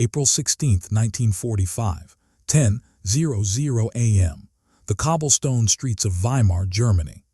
April 16, 1945, 10:00 a.m. The cobblestone streets of Weimar, Germany.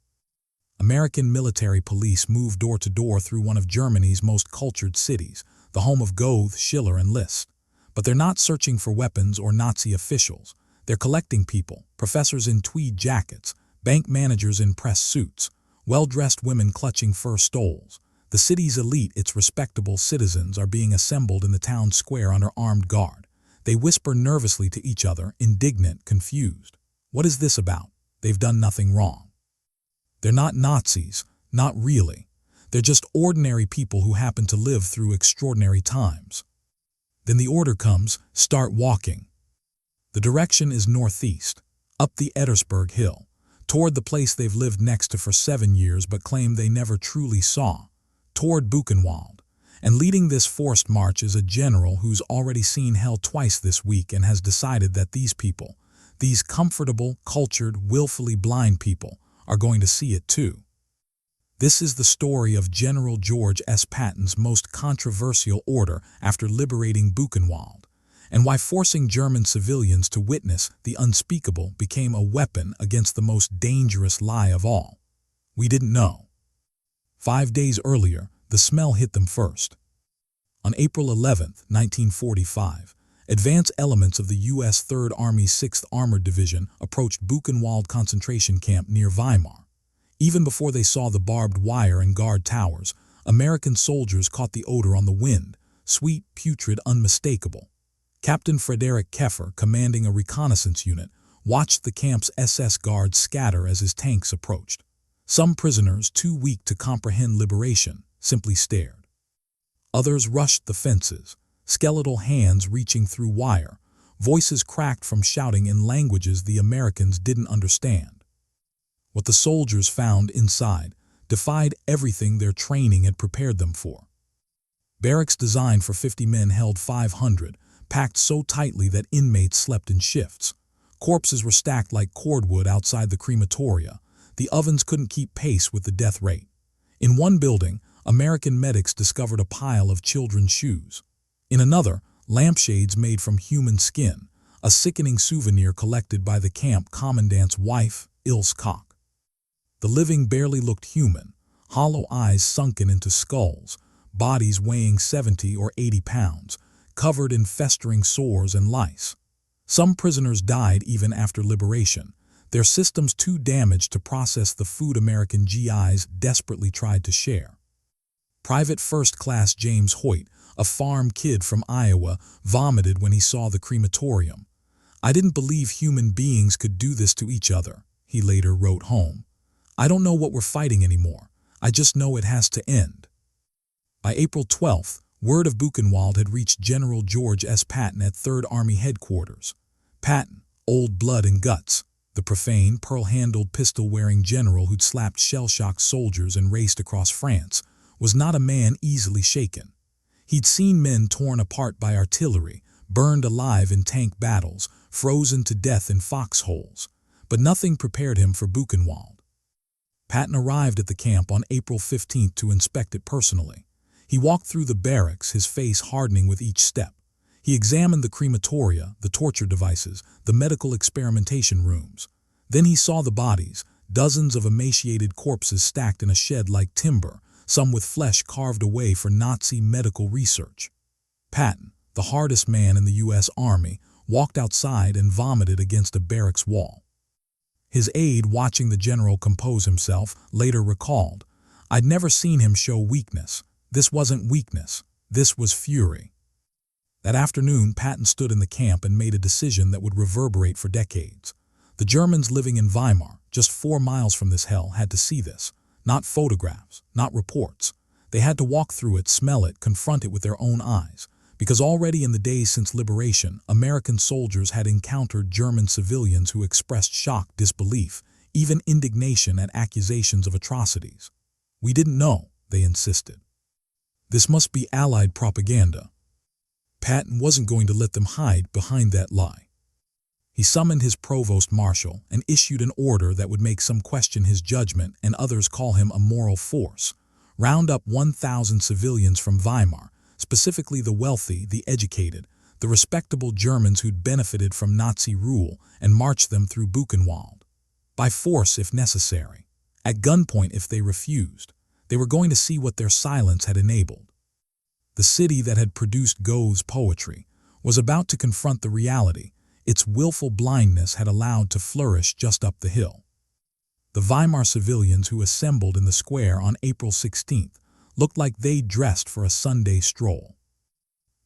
American military police move door to door through one of Germany's most cultured cities, the home of Goethe, Schiller, and Liszt. But they're not searching for weapons or Nazi officials. They're collecting people, professors in tweed jackets, bank managers in press suits, well-dressed women clutching fur stoles. The city's elite, its respectable citizens, are being assembled in the town square under armed guard. They whisper nervously to each other, indignant, confused. What is this about? They've done nothing wrong. They're not Nazis, not really. They're just ordinary people who happen to live through extraordinary times. Then the order comes, start walking. The direction is northeast, up the Ettersberg Hill, toward the place they've lived next to for 7 years but claim they never truly saw, toward Buchenwald. And leading this forced march is a general who's already seen hell twice this week and has decided that these people, these comfortable, cultured, willfully blind people, are going to see it too. This is the story of General George S. Patton's most controversial order after liberating Buchenwald, and why forcing German civilians to witness the unspeakable became a weapon against the most dangerous lie of all. We didn't know. 5 days earlier, the smell hit them first. On April 11, 1945, advance elements of the U.S. 3rd Army's 6th Armored Division approached Buchenwald concentration camp near Weimar. Even before they saw the barbed wire and guard towers, American soldiers caught the odor on the wind, sweet, putrid, unmistakable. Captain Frederick Keffer, commanding a reconnaissance unit, watched the camp's SS guards scatter as his tanks approached. Some prisoners, too weak to comprehend liberation, simply stared. Others rushed the fences, skeletal hands reaching through wire, voices cracked from shouting in languages the Americans didn't understand. What the soldiers found inside defied everything their training had prepared them for. Barracks designed for 50 men held 500, packed so tightly that inmates slept in shifts. Corpses were stacked like cordwood outside the crematoria. The ovens couldn't keep pace with the death rate. In one building, American medics discovered a pile of children's shoes. In another, lampshades made from human skin, a sickening souvenir collected by the camp commandant's wife, Ilse Koch. The living barely looked human, hollow eyes sunken into skulls, bodies weighing 70 or 80 pounds, covered in festering sores and lice. Some prisoners died even after liberation, their systems too damaged to process the food American GIs desperately tried to share. Private First Class James Hoyt, a farm kid from Iowa, vomited when he saw the crematorium. "I didn't believe human beings could do this to each other," he later wrote home. "I don't know what we're fighting anymore. I just know it has to end." By April 12th, word of Buchenwald had reached General George S. Patton at 3rd Army headquarters. Patton, old blood and guts, the profane, pearl-handled, pistol-wearing general who'd slapped shell-shocked soldiers and raced across France, was not a man easily shaken. He'd seen men torn apart by artillery, burned alive in tank battles, frozen to death in foxholes, but nothing prepared him for Buchenwald. Patton arrived at the camp on April 15th to inspect it personally. He walked through the barracks, his face hardening with each step. He examined the crematoria, the torture devices, the medical experimentation rooms. Then he saw the bodies, dozens of emaciated corpses stacked in a shed like timber, some with flesh carved away for Nazi medical research. Patton, the hardest man in the U.S. Army, walked outside and vomited against a barracks wall. His aide, watching the general compose himself, later recalled, "I'd never seen him show weakness. This wasn't weakness. This was fury." That afternoon, Patton stood in the camp and made a decision that would reverberate for decades. The Germans living in Weimar, just 4 miles from this hell, had to see this. Not photographs, not reports. They had to walk through it, smell it, confront it with their own eyes. Because already in the days since liberation, American soldiers had encountered German civilians who expressed shock, disbelief, even indignation at accusations of atrocities. "We didn't know," they insisted. "This must be Allied propaganda." Patton wasn't going to let them hide behind that lie. He summoned his provost marshal and issued an order that would make some question his judgment and others call him a moral force. Round up 1,000 civilians from Weimar, specifically the wealthy, the educated, the respectable Germans who'd benefited from Nazi rule, and marched them through Buchenwald. By force if necessary. At gunpoint if they refused. They were going to see what their silence had enabled. The city that had produced Goethe's poetry was about to confront the reality its willful blindness had allowed to flourish just up the hill. The Weimar civilians who assembled in the square on April 16th looked like they'd dressed for a Sunday stroll.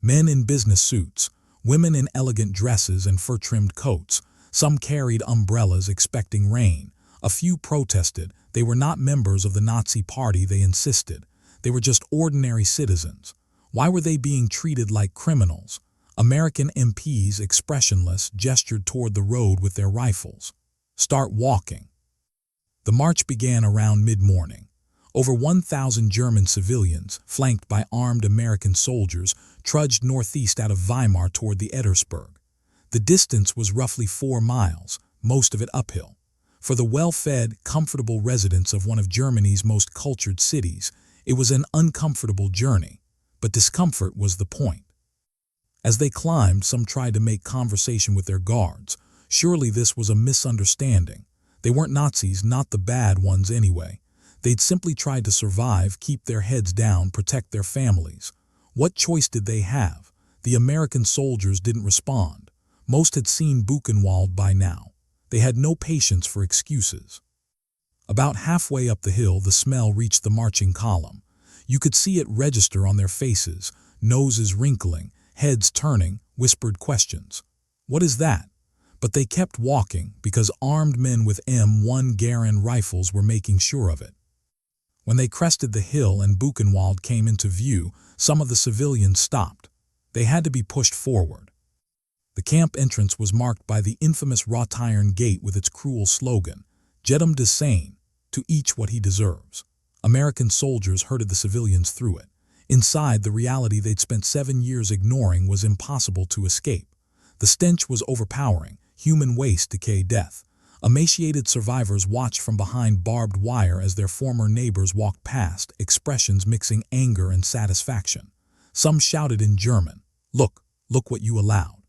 Men in business suits, women in elegant dresses and fur-trimmed coats, some carried umbrellas expecting rain, a few protested. They were not members of the Nazi Party, they insisted. They were just ordinary citizens. Why were they being treated like criminals? American MPs, expressionless, gestured toward the road with their rifles. Start walking. The march began around mid-morning. Over 1,000 German civilians, flanked by armed American soldiers, trudged northeast out of Weimar toward the Ettersberg. The distance was roughly 4 miles, most of it uphill. For the well-fed, comfortable residents of one of Germany's most cultured cities, it was an uncomfortable journey, but discomfort was the point. As they climbed, some tried to make conversation with their guards. Surely this was a misunderstanding. They weren't Nazis, not the bad ones anyway. They'd simply tried to survive, keep their heads down, protect their families. What choice did they have? The American soldiers didn't respond. Most had seen Buchenwald by now. They had no patience for excuses. About halfway up the hill, the smell reached the marching column. You could see it register on their faces, noses wrinkling, heads turning, whispered questions. What is that? But they kept walking because armed men with M1 Garand rifles were making sure of it. When they crested the hill and Buchenwald came into view, some of the civilians stopped. They had to be pushed forward. The camp entrance was marked by the infamous wrought iron gate with its cruel slogan, "Jedem des Sein," to each what he deserves. American soldiers herded the civilians through it. Inside, the reality they'd spent 7 years ignoring was impossible to escape. The stench was overpowering, human waste, decay, death. Emaciated survivors watched from behind barbed wire as their former neighbors walked past, expressions mixing anger and satisfaction. Some shouted in German, look what you allowed."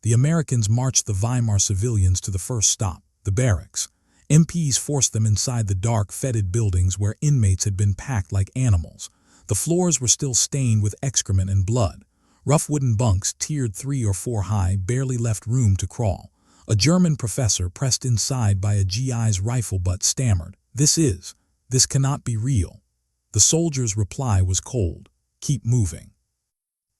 The Americans marched the Weimar civilians to the first stop, the barracks. MPs forced them inside the dark, fetid buildings where inmates had been packed like animals. The floors were still stained with excrement and blood. Rough wooden bunks, tiered 3 or 4 high, barely left room to crawl. A German professor, pressed inside by a GI's rifle butt, stammered, This cannot be real." The soldier's reply was cold, "Keep moving."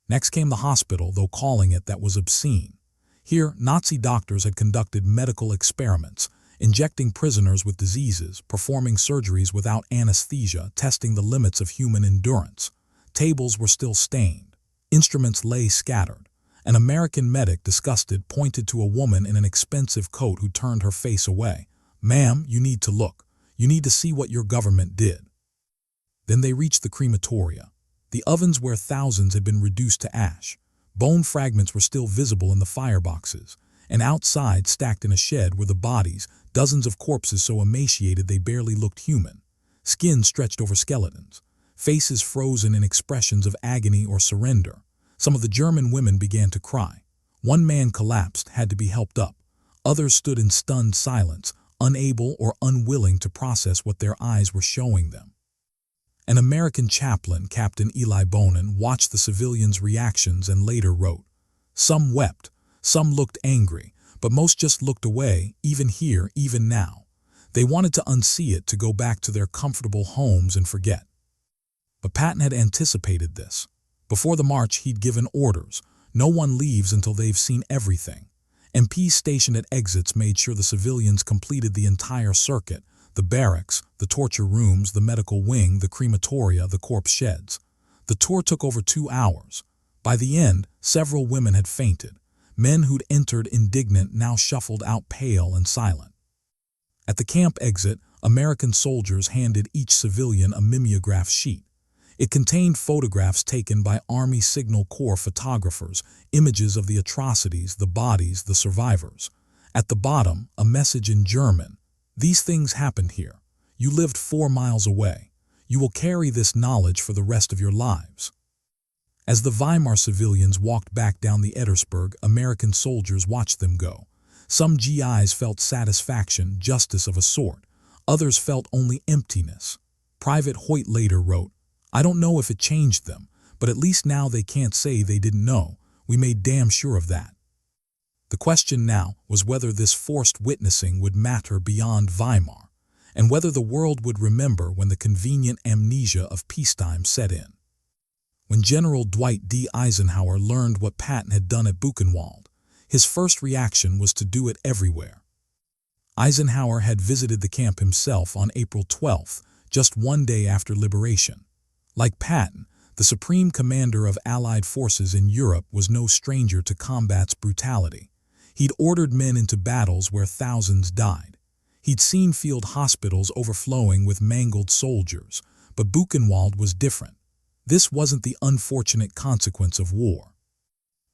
Next came the hospital, though calling it that was obscene. Here, Nazi doctors had conducted medical experiments, injecting prisoners with diseases, performing surgeries without anesthesia, testing the limits of human endurance. Tables were still stained. Instruments lay scattered. An American medic, disgusted, pointed to a woman in an expensive coat who turned her face away. "Ma'am, you need to look. You need to see what your government did." Then they reached the crematoria, the ovens where thousands had been reduced to ash. Bone fragments were still visible in the fireboxes, and outside, stacked in a shed, were the bodies, dozens of corpses so emaciated they barely looked human. Skin stretched over skeletons, faces frozen in expressions of agony or surrender. Some of the German women began to cry. One man collapsed, had to be helped up. Others stood in stunned silence, unable or unwilling to process what their eyes were showing them. An American chaplain, Captain Eli Bonin, watched the civilians' reactions and later wrote, "Some wept, some looked angry, but most just looked away, even here, even now. They wanted to unsee it, to go back to their comfortable homes and forget." But Patton had anticipated this. Before the march, he'd given orders. No one leaves until they've seen everything. MPs stationed at exits made sure the civilians completed the entire circuit: the barracks, the torture rooms, the medical wing, the crematoria, the corpse sheds. The tour took over 2 hours. By the end, several women had fainted. Men who'd entered indignant now shuffled out pale and silent. At the camp exit, American soldiers handed each civilian a mimeograph sheet. It contained photographs taken by Army Signal Corps photographers, images of the atrocities, the bodies, the survivors. At the bottom, a message in German: "These things happened here. You lived 4 miles away. You will carry this knowledge for the rest of your lives." As the Weimar civilians walked back down the Ettersberg, American soldiers watched them go. Some GIs felt satisfaction, justice of a sort. Others felt only emptiness. Private Hoyt later wrote, "I don't know if it changed them, but at least now they can't say they didn't know. We made damn sure of that." The question now was whether this forced witnessing would matter beyond Weimar, and whether the world would remember when the convenient amnesia of peacetime set in. When General Dwight D. Eisenhower learned what Patton had done at Buchenwald, his first reaction was to do it everywhere. Eisenhower had visited the camp himself on April 12th, just one day after liberation. Like Patton, the supreme commander of Allied forces in Europe was no stranger to combat's brutality. He'd ordered men into battles where thousands died. He'd seen field hospitals overflowing with mangled soldiers, but Buchenwald was different. This wasn't the unfortunate consequence of war.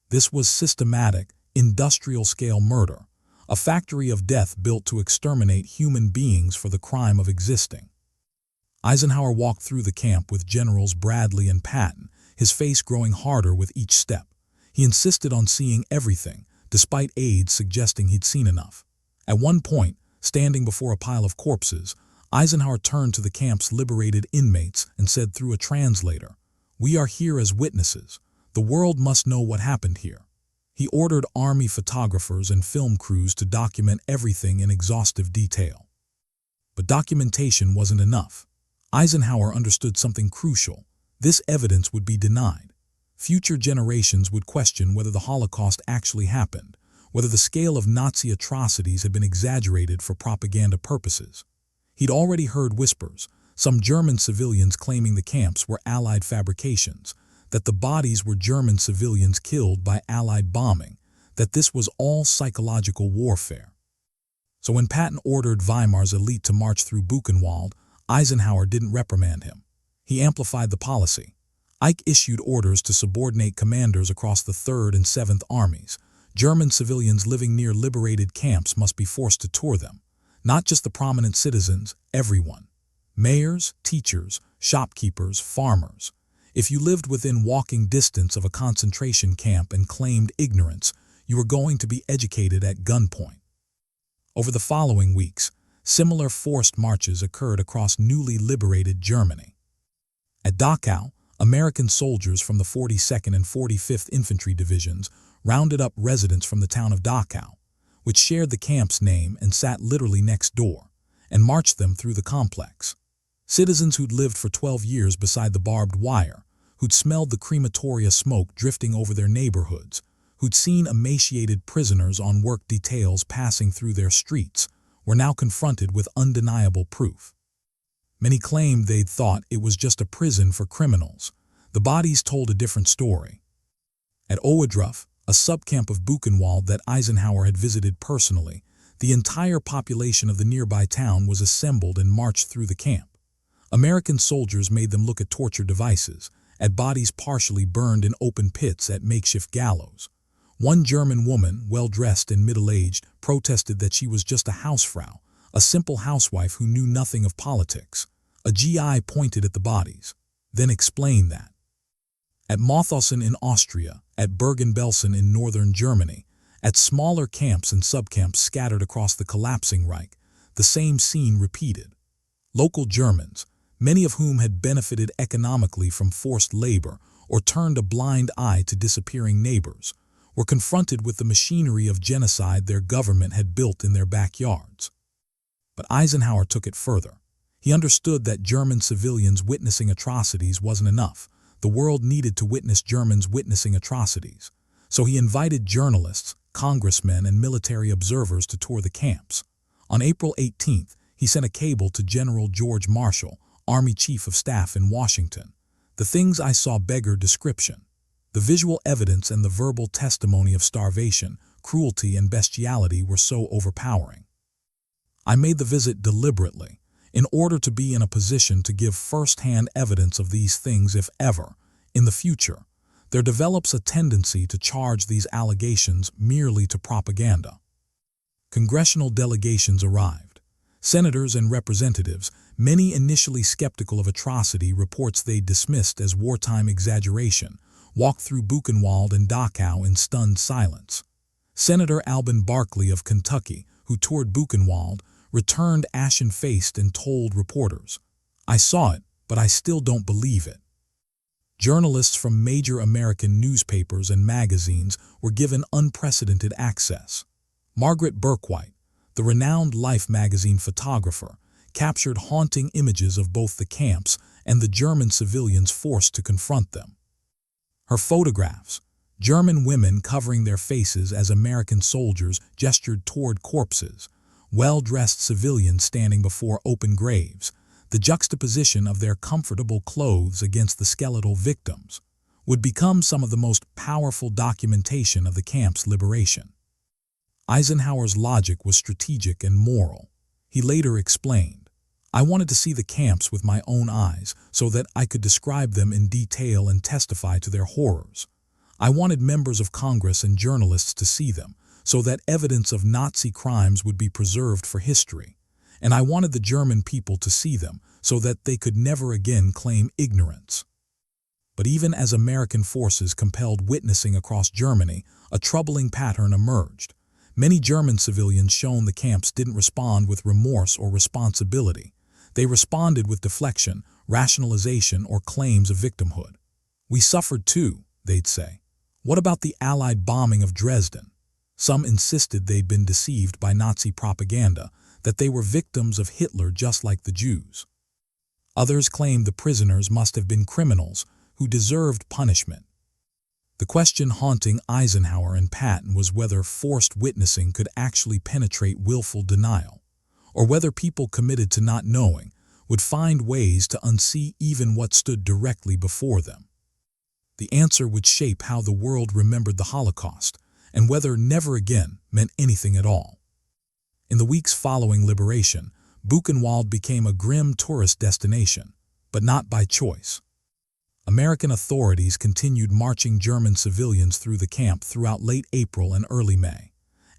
This was systematic, industrial-scale murder, a factory of death built to exterminate human beings for the crime of existing. Eisenhower walked through the camp with Generals Bradley and Patton, his face growing harder with each step. He insisted on seeing everything, despite aides suggesting he'd seen enough. At one point, standing before a pile of corpses, Eisenhower turned to the camp's liberated inmates and said through a translator, "We are here as witnesses. The world must know what happened here." He ordered army photographers and film crews to document everything in exhaustive detail. But documentation wasn't enough. Eisenhower understood something crucial. This evidence would be denied. Future generations would question whether the Holocaust actually happened, whether the scale of Nazi atrocities had been exaggerated for propaganda purposes. He'd already heard whispers, some German civilians claiming the camps were Allied fabrications, that the bodies were German civilians killed by Allied bombing, that this was all psychological warfare. So when Patton ordered Weimar's elite to march through Buchenwald, Eisenhower didn't reprimand him. He amplified the policy. Ike issued orders to subordinate commanders across the 3rd and 7th Armies. German civilians living near liberated camps must be forced to tour them. Not just the prominent citizens, everyone. Mayors, teachers, shopkeepers, farmers. If you lived within walking distance of a concentration camp and claimed ignorance, you were going to be educated at gunpoint. Over the following weeks, similar forced marches occurred across newly liberated Germany. At Dachau, American soldiers from the 42nd and 45th Infantry Divisions rounded up residents from the town of Dachau, which shared the camp's name and sat literally next door, and marched them through the complex. Citizens who'd lived for 12 years beside the barbed wire, who'd smelled the crematoria smoke drifting over their neighborhoods, who'd seen emaciated prisoners on work details passing through their streets, were now confronted with undeniable proof. Many claimed they'd thought it was just a prison for criminals. The bodies told a different story. At Oedruff, a subcamp of Buchenwald that Eisenhower had visited personally, the entire population of the nearby town was assembled and marched through the camp. American soldiers made them look at torture devices, at bodies partially burned in open pits at makeshift gallows. One German woman, well-dressed and middle-aged, protested that she was just a hausfrau, a simple housewife who knew nothing of politics. A GI pointed at the bodies, then explained that. At Mauthausen in Austria, at Bergen-Belsen in northern Germany, at smaller camps and subcamps scattered across the collapsing Reich, the same scene repeated. Local Germans, many of whom had benefited economically from forced labor or turned a blind eye to disappearing neighbors, were confronted with the machinery of genocide their government had built in their backyards. But Eisenhower took it further. He understood that German civilians witnessing atrocities wasn't enough. The world needed to witness Germans witnessing atrocities. So he invited journalists, congressmen, and military observers to tour the camps. On April 18th, he sent a cable to General George Marshall, Army Chief of Staff in Washington. "The things I saw beggar description. The visual evidence and the verbal testimony of starvation, cruelty, and bestiality were so overpowering. I made the visit deliberately, in order to be in a position to give first-hand evidence of these things if ever, in the future, there develops a tendency to charge these allegations merely to propaganda." Congressional delegations arrived. Senators and representatives, many initially skeptical of atrocity reports they dismissed as wartime exaggeration, walked through Buchenwald and Dachau in stunned silence. Senator Alben Barkley of Kentucky, who toured Buchenwald, returned ashen-faced and told reporters, "I saw it, but I still don't believe it." Journalists from major American newspapers and magazines were given unprecedented access. Margaret Burkwhite, the renowned Life magazine photographer, captured haunting images of both the camps and the German civilians forced to confront them. Her photographs, German women covering their faces as American soldiers gestured toward corpses, well-dressed civilians standing before open graves, the juxtaposition of their comfortable clothes against the skeletal victims, would become some of the most powerful documentation of the camp's liberation. Eisenhower's logic was strategic and moral. He later explained, "I wanted to see the camps with my own eyes so that I could describe them in detail and testify to their horrors. I wanted members of Congress and journalists to see them so that evidence of Nazi crimes would be preserved for history. And I wanted the German people to see them so that they could never again claim ignorance." But even as American forces compelled witnessing across Germany, a troubling pattern emerged. Many German civilians shown the camps didn't respond with remorse or responsibility. They responded with deflection, rationalization, or claims of victimhood. "We suffered too," they'd say. "What about the Allied bombing of Dresden?" Some insisted they'd been deceived by Nazi propaganda, that they were victims of Hitler just like the Jews. Others claimed the prisoners must have been criminals who deserved punishment. The question haunting Eisenhower and Patton was whether forced witnessing could actually penetrate willful denial, or whether people committed to not knowing would find ways to unsee even what stood directly before them. The answer would shape how the world remembered the Holocaust, and whether never again meant anything at all. In the weeks following liberation, Buchenwald became a grim tourist destination, but not by choice. American authorities continued marching German civilians through the camp throughout late April and early May.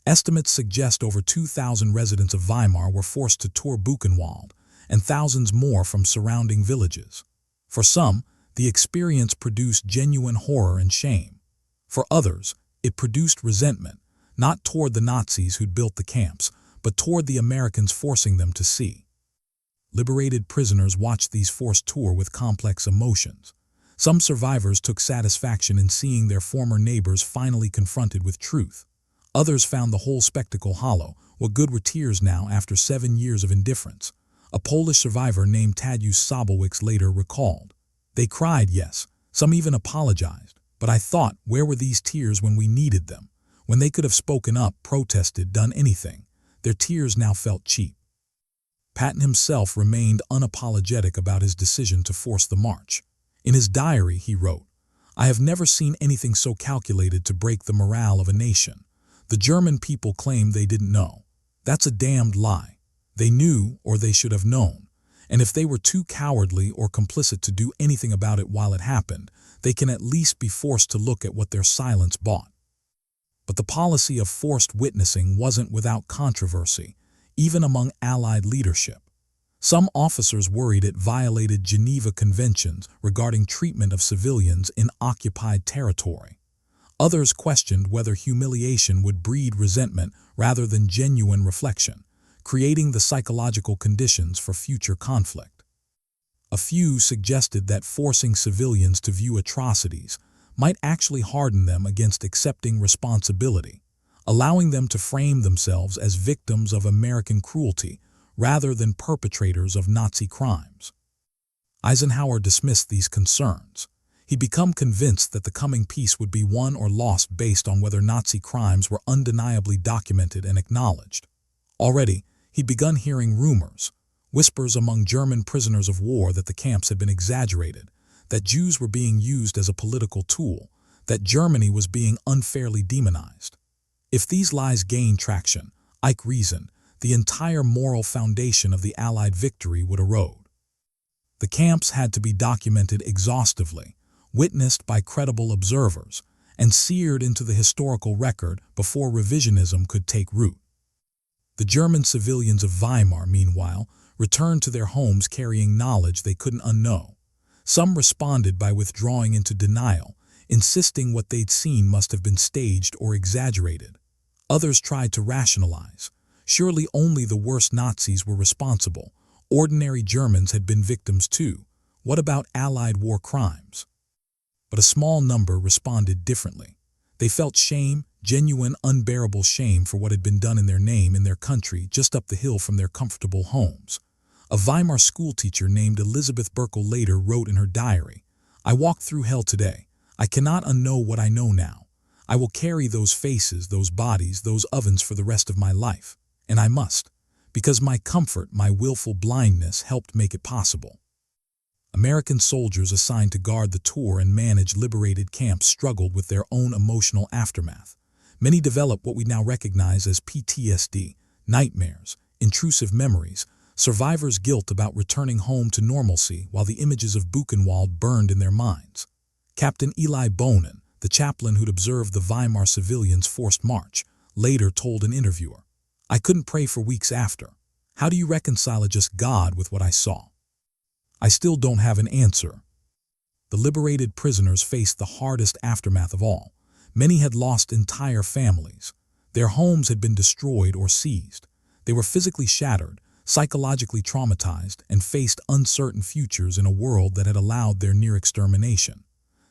Estimates suggest over 2,000 residents of Weimar were forced to tour Buchenwald, and thousands more from surrounding villages. For some, the experience produced genuine horror and shame. For others, it produced resentment, not toward the Nazis who'd built the camps, but toward the Americans forcing them to see. Liberated prisoners watched these forced tours with complex emotions. Some survivors took satisfaction in seeing their former neighbors finally confronted with truth. Others found the whole spectacle hollow. What good were tears now after 7 years of indifference? A Polish survivor named Tadeusz Sobolewicz later recalled, "They cried, yes, some even apologized, but I thought, where were these tears when we needed them? When they could have spoken up, protested, done anything. Their tears now felt cheap." Patton himself remained unapologetic about his decision to force the march. In his diary, he wrote, "I have never seen anything so calculated to break the morale of a nation. The German people claim they didn't know. That's a damned lie. They knew, or they should have known. And if they were too cowardly or complicit to do anything about it while it happened, they can at least be forced to look at what their silence bought." But the policy of forced witnessing wasn't without controversy, even among Allied leadership. Some officers worried it violated Geneva Conventions regarding treatment of civilians in occupied territory. Others questioned whether humiliation would breed resentment rather than genuine reflection, creating the psychological conditions for future conflict. A few suggested that forcing civilians to view atrocities might actually harden them against accepting responsibility, allowing them to frame themselves as victims of American cruelty rather than perpetrators of Nazi crimes. Eisenhower dismissed these concerns. He'd become convinced that the coming peace would be won or lost based on whether Nazi crimes were undeniably documented and acknowledged. Already, he'd begun hearing rumors, whispers among German prisoners of war that the camps had been exaggerated, that Jews were being used as a political tool, that Germany was being unfairly demonized. If these lies gained traction, Ike reasoned, the entire moral foundation of the Allied victory would erode. The camps had to be documented exhaustively, witnessed by credible observers, and seared into the historical record before revisionism could take root. The German civilians of Weimar, meanwhile, returned to their homes carrying knowledge they couldn't unknow. Some responded by withdrawing into denial, insisting what they'd seen must have been staged or exaggerated. Others tried to rationalize. Surely only the worst Nazis were responsible. Ordinary Germans had been victims too. What about Allied war crimes? But a small number responded differently. They felt shame, genuine, unbearable shame for what had been done in their name in their country just up the hill from their comfortable homes. A Weimar schoolteacher named Elizabeth Berkel later wrote in her diary, "I walked through hell today. I cannot unknow what I know now. I will carry those faces, those bodies, those ovens for the rest of my life. And I must, because my comfort, my willful blindness helped make it possible." American soldiers assigned to guard the tour and manage liberated camps struggled with their own emotional aftermath. Many developed what we now recognize as PTSD, nightmares, intrusive memories, survivors' guilt about returning home to normalcy while the images of Buchenwald burned in their minds. Captain Eli Bonin, the chaplain who'd observed the Weimar civilians' forced march, later told an interviewer, "I couldn't pray for weeks after. How do you reconcile a just God with what I saw? I still don't have an answer." The liberated prisoners faced the hardest aftermath of all. Many had lost entire families. Their homes had been destroyed or seized. They were physically shattered, psychologically traumatized, and faced uncertain futures in a world that had allowed their near extermination.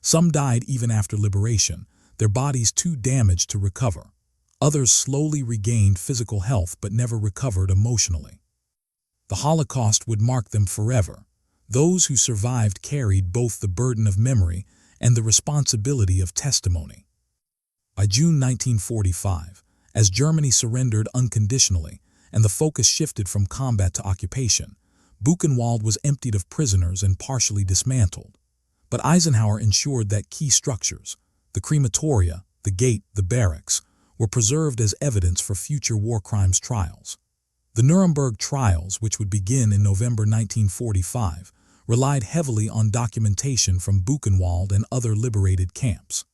Some died even after liberation, their bodies too damaged to recover. Others slowly regained physical health but never recovered emotionally. The Holocaust would mark them forever. Those who survived carried both the burden of memory and the responsibility of testimony. By June 1945, as Germany surrendered unconditionally and the focus shifted from combat to occupation, Buchenwald was emptied of prisoners and partially dismantled. But Eisenhower ensured that key structures, the crematoria, the gate, the barracks, were preserved as evidence for future war crimes trials. The Nuremberg trials, which would begin in November 1945, relied heavily on documentation from Buchenwald and other liberated camps.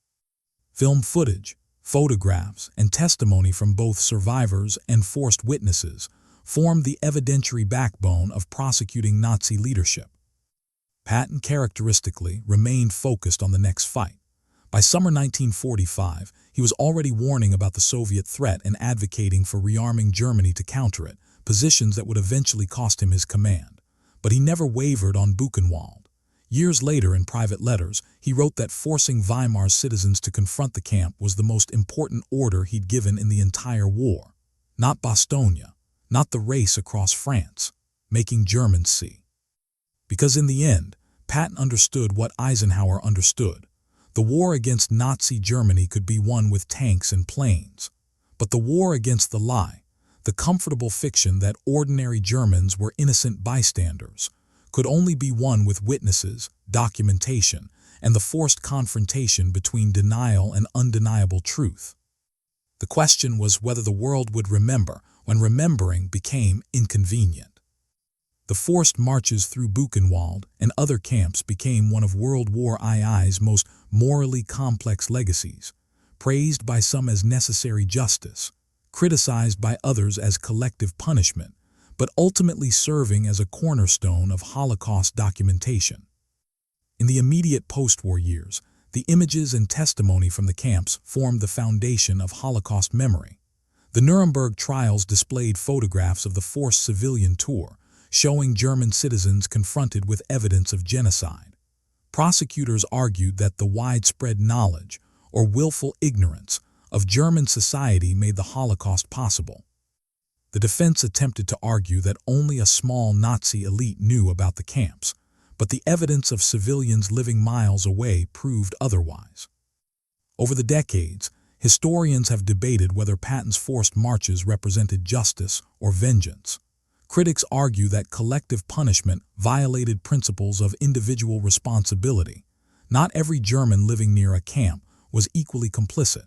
Film footage, photographs, and testimony from both survivors and forced witnesses formed the evidentiary backbone of prosecuting Nazi leadership. Patton characteristically remained focused on the next fight. By summer 1945, he was already warning about the Soviet threat and advocating for rearming Germany to counter it, positions that would eventually cost him his command. But he never wavered on Buchenwald. Years later, in private letters, he wrote that forcing Weimar's citizens to confront the camp was the most important order he'd given in the entire war. Not Bastogne, not the race across France, making Germans see. Because in the end, Patton understood what Eisenhower understood. The war against Nazi Germany could be won with tanks and planes. But the war against the lie, the comfortable fiction that ordinary Germans were innocent bystanders, could only be won with witnesses, documentation, and the forced confrontation between denial and undeniable truth. The question was whether the world would remember when remembering became inconvenient. The forced marches through Buchenwald and other camps became one of World War II's most morally complex legacies, praised by some as necessary justice, criticized by others as collective punishment, but ultimately serving as a cornerstone of Holocaust documentation. In the immediate post-war years, the images and testimony from the camps formed the foundation of Holocaust memory. The Nuremberg trials displayed photographs of the forced civilian tour, showing German citizens confronted with evidence of genocide. Prosecutors argued that the widespread knowledge, or willful ignorance, of German society made the Holocaust possible. The defense attempted to argue that only a small Nazi elite knew about the camps, but the evidence of civilians living miles away proved otherwise. Over the decades, historians have debated whether Patton's forced marches represented justice or vengeance. Critics argue that collective punishment violated principles of individual responsibility. Not every German living near a camp was equally complicit.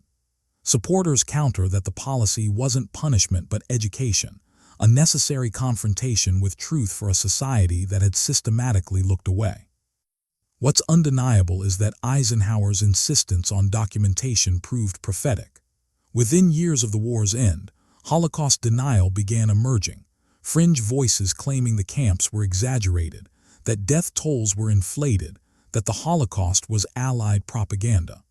Supporters counter that the policy wasn't punishment but education, a necessary confrontation with truth for a society that had systematically looked away. What's undeniable is that Eisenhower's insistence on documentation proved prophetic. Within years of the war's end, Holocaust denial began emerging, fringe voices claiming the camps were exaggerated, that death tolls were inflated, that the Holocaust was Allied propaganda.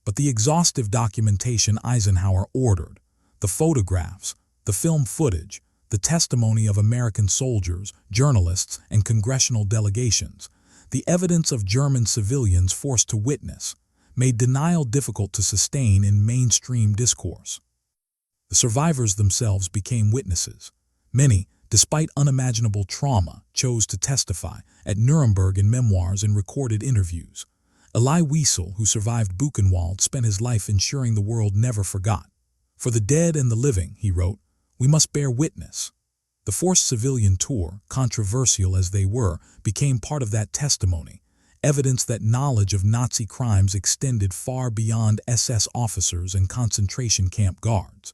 But the exhaustive documentation Eisenhower ordered, the photographs, the film footage, the testimony of American soldiers, journalists, and congressional delegations, the evidence of German civilians forced to witness, made denial difficult to sustain in mainstream discourse. The survivors themselves became witnesses. Many, despite unimaginable trauma, chose to testify at Nuremberg in memoirs and recorded interviews. Elie Wiesel, who survived Buchenwald, spent his life ensuring the world never forgot. For the dead and the living, he wrote, we must bear witness. The forced civilian tour, controversial as they were, became part of that testimony, evidence that knowledge of Nazi crimes extended far beyond SS officers and concentration camp guards.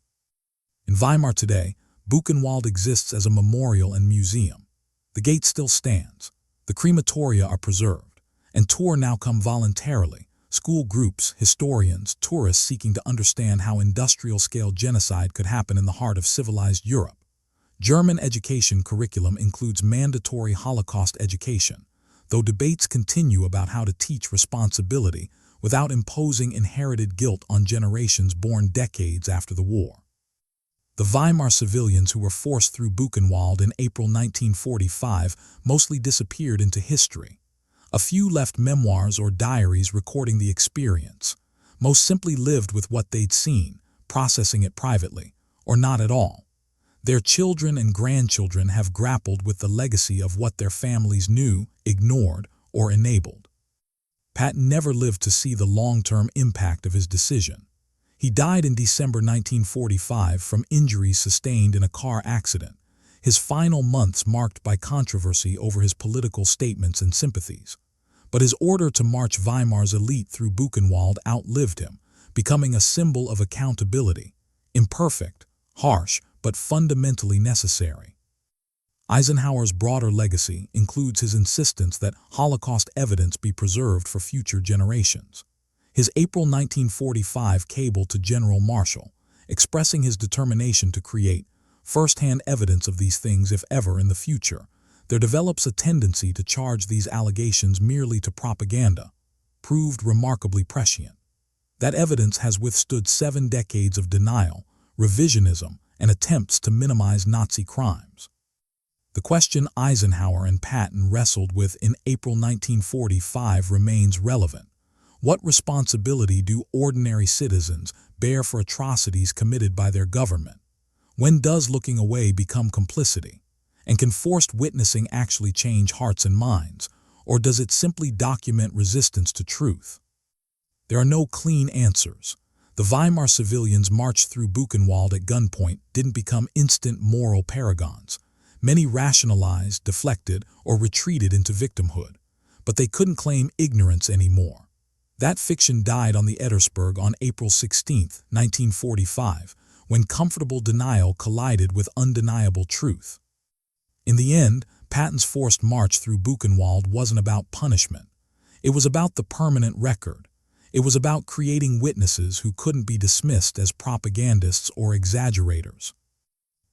In Weimar today, Buchenwald exists as a memorial and museum. The gate still stands. The crematoria are preserved, and tours now come voluntarily. School groups, historians, tourists seeking to understand how industrial-scale genocide could happen in the heart of civilized Europe. German education curriculum includes mandatory Holocaust education, though debates continue about how to teach responsibility without imposing inherited guilt on generations born decades after the war. The Weimar civilians who were forced through Buchenwald in April 1945 mostly disappeared into history. A few left memoirs or diaries recording the experience. Most simply lived with what they'd seen, processing it privately, or not at all. Their children and grandchildren have grappled with the legacy of what their families knew, ignored, or enabled. Patton never lived to see the long-term impact of his decision. He died in December 1945 from injuries sustained in a car accident, his final months marked by controversy over his political statements and sympathies. But his order to march Weimar's elite through Buchenwald outlived him, becoming a symbol of accountability, imperfect, harsh, but fundamentally necessary. Eisenhower's broader legacy includes his insistence that Holocaust evidence be preserved for future generations. His April 1945 cable to General Marshall, expressing his determination to create first-hand evidence of these things if ever in the future, there develops a tendency to charge these allegations merely to propaganda, proved remarkably prescient. That evidence has withstood 7 decades of denial, revisionism, and attempts to minimize Nazi crimes. The question Eisenhower and Patton wrestled with in April 1945 remains relevant. What responsibility do ordinary citizens bear for atrocities committed by their government? When does looking away become complicity? And can forced witnessing actually change hearts and minds, or does it simply document resistance to truth? There are no clean answers. The Weimar civilians marched through Buchenwald at gunpoint didn't become instant moral paragons. Many rationalized, deflected, or retreated into victimhood, but they couldn't claim ignorance anymore. That fiction died on the Ettersberg on April 16, 1945, when comfortable denial collided with undeniable truth. In the end, Patton's forced march through Buchenwald wasn't about punishment. It was about the permanent record. It was about creating witnesses who couldn't be dismissed as propagandists or exaggerators.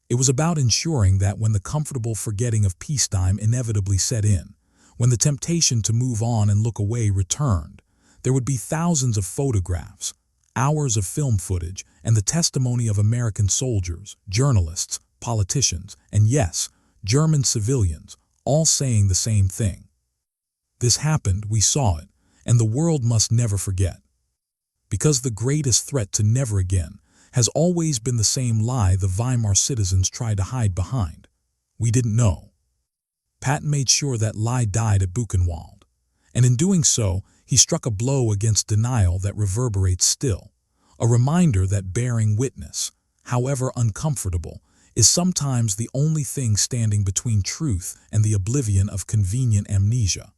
It was about ensuring that when the comfortable forgetting of peacetime inevitably set in, when the temptation to move on and look away returned, there would be thousands of photographs, hours of film footage, and the testimony of American soldiers, journalists, politicians, and yes, German civilians, all saying the same thing. This happened, we saw it, and the world must never forget. Because the greatest threat to never again has always been the same lie the Weimar citizens tried to hide behind. We didn't know. Patton made sure that lie died at Buchenwald, and in doing so, he struck a blow against denial that reverberates still, a reminder that bearing witness, however uncomfortable, is sometimes the only thing standing between truth and the oblivion of convenient amnesia.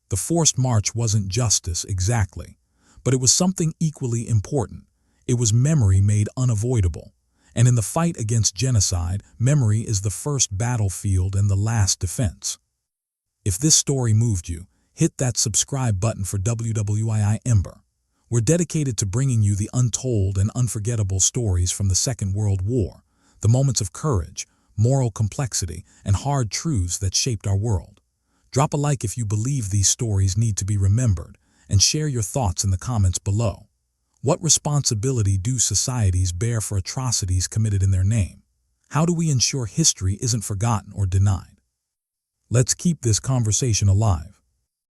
The forced march wasn't justice exactly, but it was something equally important. It was memory made unavoidable, and in the fight against genocide, memory is the first battlefield and the last defense. If this story moved you, hit that subscribe button for WWII Ember. We're dedicated to bringing you the untold and unforgettable stories from the Second World War, the moments of courage, moral complexity, and hard truths that shaped our world. Drop a like if you believe these stories need to be remembered, and share your thoughts in the comments below. What responsibility do societies bear for atrocities committed in their name? How do we ensure history isn't forgotten or denied? Let's keep this conversation alive.